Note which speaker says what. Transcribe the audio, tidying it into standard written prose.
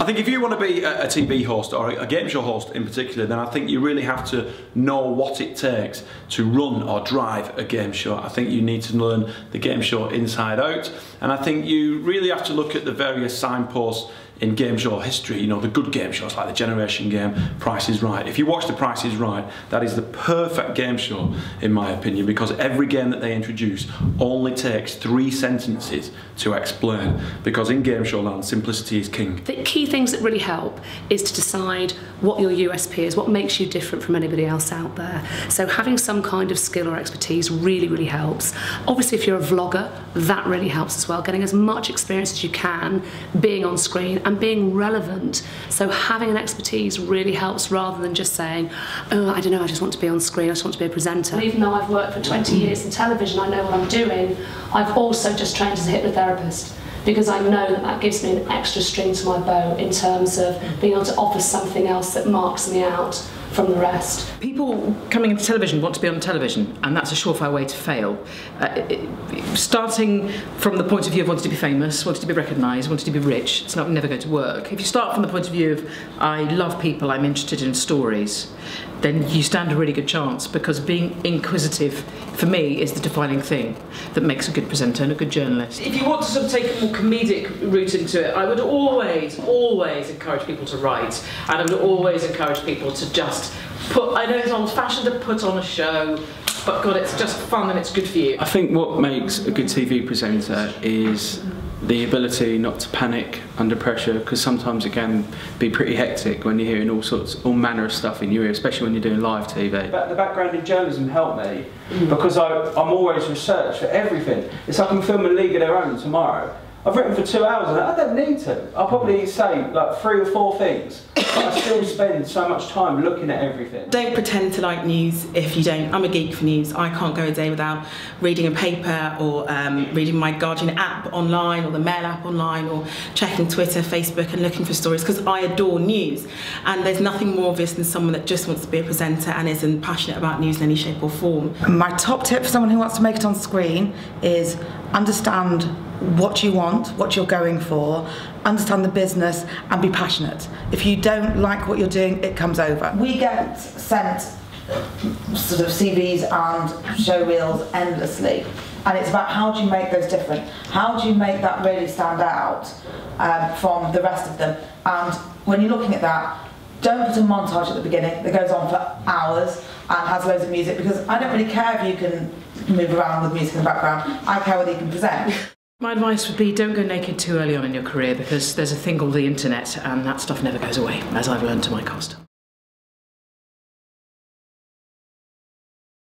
Speaker 1: I think if you want to be a TV host or a game show host in particular, then I think you really have to know what it takes to run or drive a game show. I think you need to learn the game show inside out, and I think you really have to look at the various signposts in game show history, you know, the good game shows like the Generation Game, Price is Right. If you watch the Price is Right, that is the perfect game show in my opinion, because every game that they introduce only takes 3 sentences to explain, because in game show land, simplicity is king.
Speaker 2: The key things that really help is to decide what your USP is, what makes you different from anybody else out there. So having some kind of skill or expertise really, really helps. Obviously if you're a vlogger, that really helps as well, getting as much experience as you can being on screen and being relevant. So having an expertise really helps, rather than just saying, oh, I don't know, I just want to be on screen, I just want to be a presenter. And even though I've worked for 20 years in television, I know what I'm doing, I've also just trained as a hypnotherapist, because I know that that gives me an extra string to my bow in terms of being able to offer something else that marks me out from the rest.
Speaker 3: People coming into television want to be on television, and that's a surefire way to fail. Starting from the point of view of wanting to be famous, wanting to be recognised, wanting to be rich, it's never going to work. If you start from the point of view of I love people, I'm interested in stories, then you stand a really good chance, because being inquisitive, for me, is the defining thing that makes a good presenter and a good journalist. If you want to sort of take a more comedic route into it, I would always encourage people to write, and I would always encourage people to just put, I know it's old-fashioned to put on a show, but God, it's just fun and it's good for you.
Speaker 4: I think what makes a good TV presenter is the ability not to panic under pressure, because sometimes it can be pretty hectic when you're hearing all manner of stuff in your ear, especially when you're doing live TV. But the background in journalism helped me, because I'm always research for everything. It's like I'm filming League of Their Own tomorrow. I've written for 2 hours and I don't need to. I'll probably say like 3 or 4 things, but I still spend so much time looking at everything.
Speaker 5: Don't pretend to like news if you don't. I'm a geek for news. I can't go a day without reading a paper or reading my Guardian app online or the Mail app online, or checking Twitter, Facebook and looking for stories, because I adore news. And there's nothing more obvious than someone that just wants to be a presenter and isn't passionate about news in any shape or form.
Speaker 6: My top tip for someone who wants to make it on screen is understand what you want, what you're going for, understand the business and be passionate. If you don't like what you're doing, it comes over. We get sent sort of CVs and show reels endlessly, and it's about how do you make those different? How do you make that really stand out from the rest of them? And when you're looking at that, don't put a montage at the beginning that goes on for hours and has loads of music, because I don't really care if you can move around with music in the background. I care whether you can present.
Speaker 3: My advice would be, don't go naked too early on in your career, because there's a thing called the internet and that stuff never goes away, as I've learned to my cost.